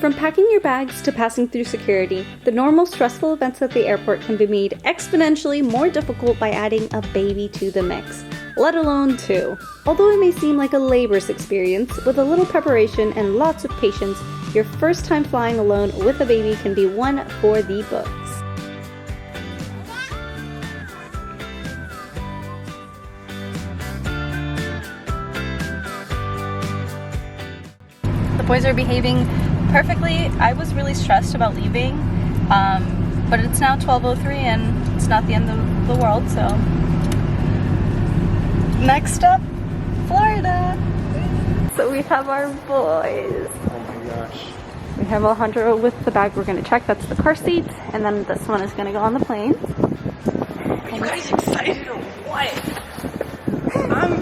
From packing your bags to passing through security, the normal stressful events at the airport can be made exponentially more difficult by adding a baby to the mix, let alone two. Although it may seem like a laborious experience, with a little preparation and lots of patience, your first time flying alone with a baby can be one for the books. The boys are behaving perfectly. I was really stressed about leaving, but it's now 12:03 and it's not the end of the world, so. Next up, Florida. So we have our boys. Oh my gosh. We have Alejandro with the bag we're gonna check, that's the car seat, and then this one is gonna go on the plane. Are you guys excited or what? I'm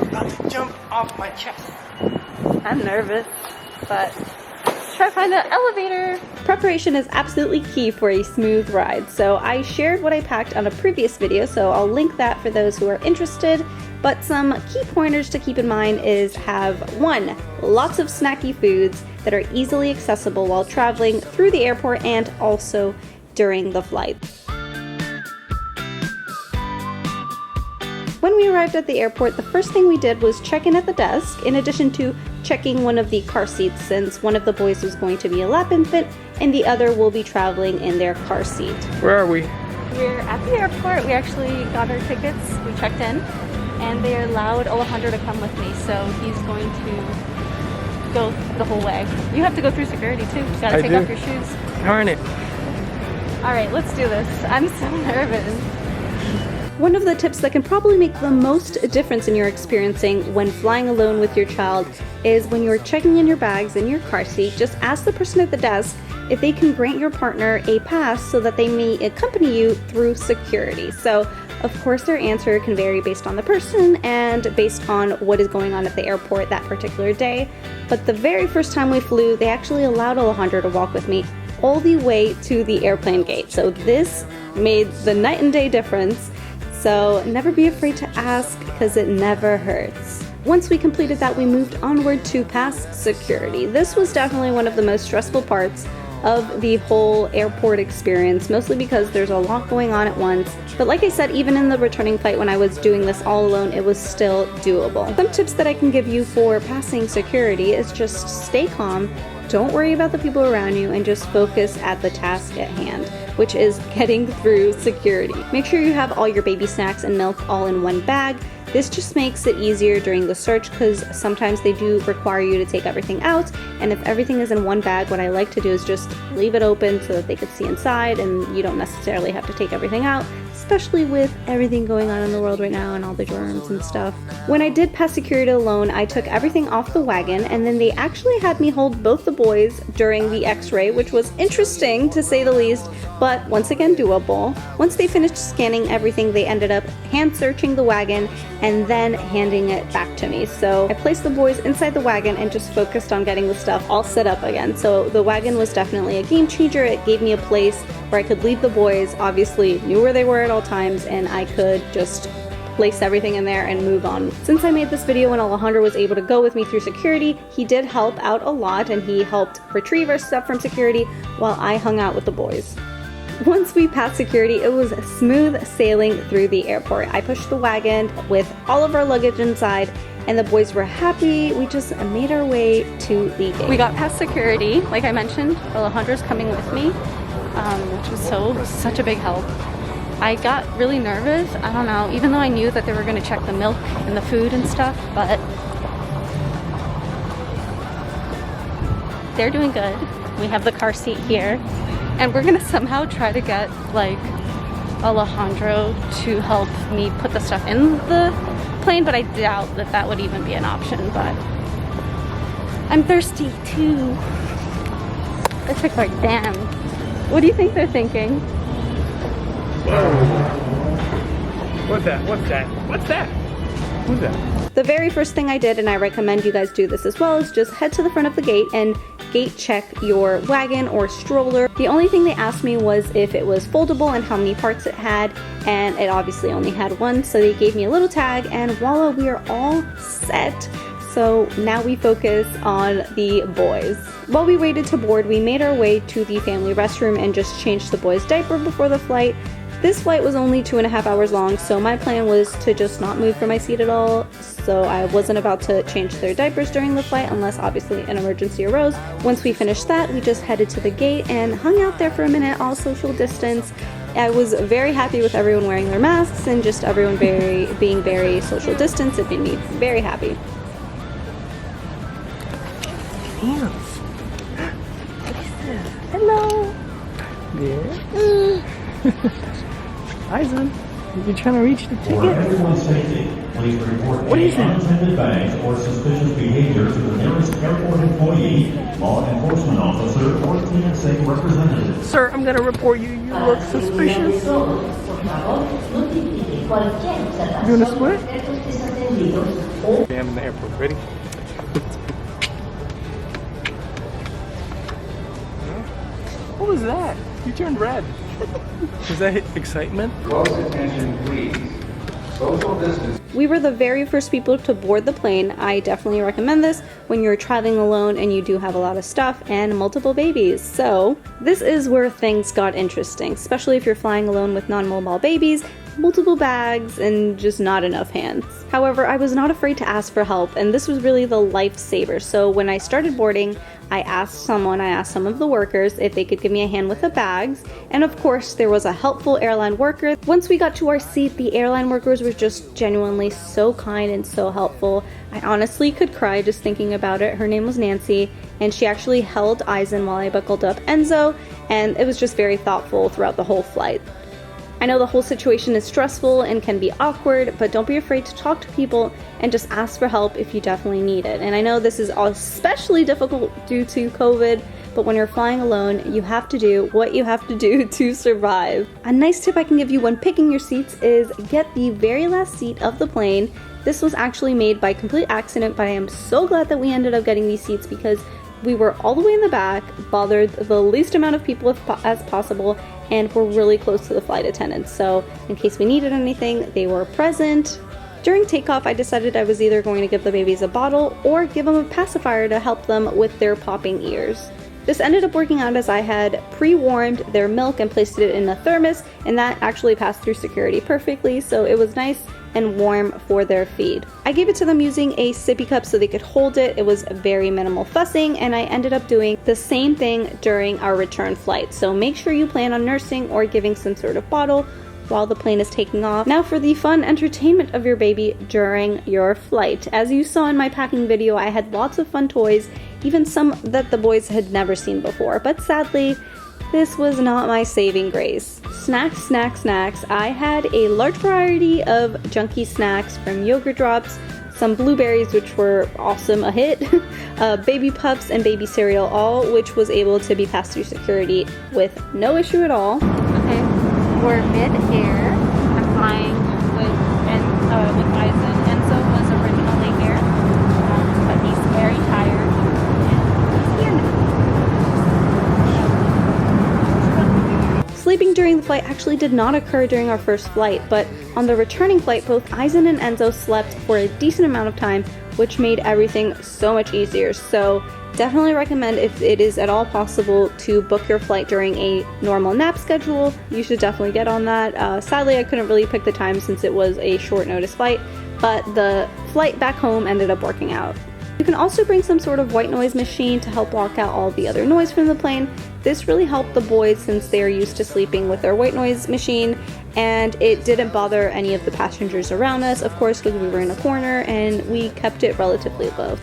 about to jump off my chest. I'm nervous, but let's try to find an elevator. Preparation is absolutely key for a smooth ride, so I shared what I packed on a previous video, so I'll link that for those who are interested. But some key pointers to keep in mind is have 1. Lots of snacky foods that are easily accessible while traveling through the airport and also during the flight. When we arrived at the airport, the first thing we did was check in at the desk, in addition to checking one of the car seats, since one of the boys was going to be a lap infant and the other will be traveling in their car seat. Where are we? We're at the airport. We actually got our tickets. We checked in and they allowed Alejandro to come with me, so he's going to go the whole way. You have to go through security too. You gotta take off your shoes. Darn it. All right, let's do this. I'm so nervous. One of the tips that can probably make the most difference in your experiencing when flying alone with your child is when you're checking in your bags in your car seat, just ask the person at the desk if they can grant your partner a pass so that they may accompany you through security. So, of course, their answer can vary based on the person and based on what is going on at the airport that particular day. But the very first time we flew, they actually allowed Alejandro to walk with me all the way to the airplane gate. So this made the night and day difference. So never be afraid to ask because it never hurts. Once we completed that, we moved onward to pass security. This was definitely one of the most stressful parts of the whole airport experience, mostly because there's a lot going on at once. But like I said, even in the returning flight when I was doing this all alone, it was still doable. Some tips that I can give you for passing security is just stay calm, don't worry about the people around you, and just focus at the task at hand, which is getting through security. Make sure you have all your baby snacks and milk all in one bag. This just makes it easier during the search because sometimes they do require you to take everything out, and if everything is in one bag, what I like to do is just leave it open so that they could see inside and you don't necessarily have to take everything out, especially with everything going on in the world right now and all the germs and stuff. When I did pass security alone, I took everything off the wagon, and then they actually had me hold both the boys during the x-ray, which was interesting to say the least, but once again doable. Once they finished scanning everything, they ended up hand searching the wagon and then handing it back to me. So I placed the boys inside the wagon and just focused on getting the stuff all set up again. So the wagon was definitely a game changer. It gave me a place where I could leave the boys, obviously knew where they were at all times, and I could just place everything in there and move on. Since I made this video when Alejandro was able to go with me through security, he did help out a lot and he helped retrieve our stuff from security while I hung out with the boys. Once we passed security, it was smooth sailing through the airport. I pushed the wagon with all of our luggage inside and the boys were happy. We just made our way to the gate. We got past security, like I mentioned. Alejandro's coming with me, which was such a big help. I got really nervous, I don't know, even though I knew that they were gonna check the milk and the food and stuff, but they're doing good. We have the car seat here, and we're gonna somehow try to get like Alejandro to help me put the stuff in the plane, but I doubt that that would even be an option. But I'm thirsty too. This looks like damn. What do you think they're thinking? What's that? What's that? What's that? Who's that? The very first thing I did, and I recommend you guys do this as well, is just head to the front of the gate and gate check your wagon or stroller. The only thing they asked me was if it was foldable and how many parts it had, and it obviously only had one, so they gave me a little tag, and voila, we are all set. So now we focus on the boys. While we waited to board, we made our way to the family restroom and just changed the boys' diaper before the flight. This flight was only 2.5 hours long, so my plan was to just not move from my seat at all, so I wasn't about to change their diapers during the flight unless obviously an emergency arose. Once we finished that, we just headed to the gate and hung out there for a minute, all social distance. I was very happy with everyone wearing their masks and just everyone being very social distance. It made me very happy. Hands. What is this? Hello. Yeah. Eisen, you're trying to reach the ticket. For everyone's safety, please report What is any it? unattended bags or suspicious behavior to the nearest airport employee, law enforcement officer, or TSA representative. Sir, I'm gonna report you. You look suspicious. You doing a split? Damn in the airport. Ready? What was that? You turned red. Is that excitement? Close attention, please. Social distance. We were the very first people to board the plane. I definitely recommend this when you're traveling alone and you do have a lot of stuff and multiple babies. So this is where things got interesting, especially if you're flying alone with non-mobile babies, multiple bags, and just not enough hands. However, I was not afraid to ask for help, and this was really the lifesaver. So when I started boarding, I asked some of the workers if they could give me a hand with the bags, and of course there was a helpful airline worker. Once we got to our seat, the airline workers were just genuinely so kind and so helpful. I honestly could cry just thinking about it. Her name was Nancy, and she actually held Eisen while I buckled up Enzo, and it was just very thoughtful throughout the whole flight. I know the whole situation is stressful and can be awkward, but don't be afraid to talk to people and just ask for help if you definitely need it. And I know this is especially difficult due to COVID, but when you're flying alone, you have to do what you have to do to survive. A nice tip I can give you when picking your seats is get the very last seat of the plane. This was actually made by complete accident, but I am so glad that we ended up getting these seats because we were all the way in the back, bothered the least amount of people as possible, and were really close to the flight attendants. So in case we needed anything, they were present. During takeoff, I decided I was either going to give the babies a bottle or give them a pacifier to help them with their popping ears. This ended up working out as I had pre-warmed their milk and placed it in a thermos, and that actually passed through security perfectly, so it was nice and warm for their feed. I gave it to them using a sippy cup so they could hold it. It was very minimal fussing, and I ended up doing the same thing during our return flight. So make sure you plan on nursing or giving some sort of bottle while the plane is taking off. Now for the fun entertainment of your baby during your flight. As you saw in my packing video, I had lots of fun toys, even some that the boys had never seen before, but sadly, this was not my saving grace. Snacks. I had a large variety of junky snacks, from yogurt drops, some blueberries, which were awesome, a hit, baby puffs and baby cereal, all which was able to be passed through security with no issue at all. Okay, we're mid-air. I'm flying with Eisen. Enzo was originally here, but he's very tired. Sleeping during the flight actually did not occur during our first flight, but on the returning flight, both Eisen and Enzo slept for a decent amount of time, which made everything so much easier. So definitely recommend, if it is at all possible, to book your flight during a normal nap schedule. You should definitely get on that. Sadly, I couldn't really pick the time since it was a short notice flight, but the flight back home ended up working out. You can also bring some sort of white noise machine to help block out all the other noise from the plane. This really helped the boys since they are used to sleeping with their white noise machine, and it didn't bother any of the passengers around us, of course, because we were in a corner and we kept it relatively low.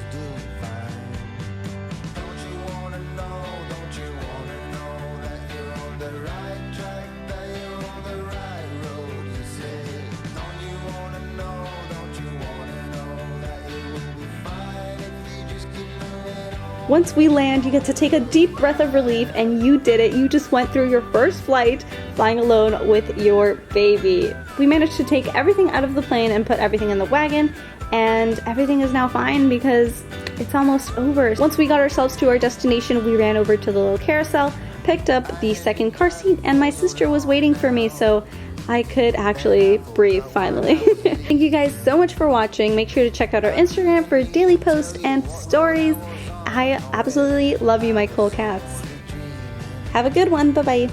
Once we land, you get to take a deep breath of relief, and you did it. You just went through your first flight flying alone with your baby. We managed to take everything out of the plane and put everything in the wagon, and everything is now fine because it's almost over. Once we got ourselves to our destination, we ran over to the little carousel, picked up the second car seat, and my sister was waiting for me, so I could actually breathe finally. Thank you guys so much for watching. Make sure to check out our Instagram for daily posts and stories. I absolutely love you, my cool cats. Have a good one. Bye-bye.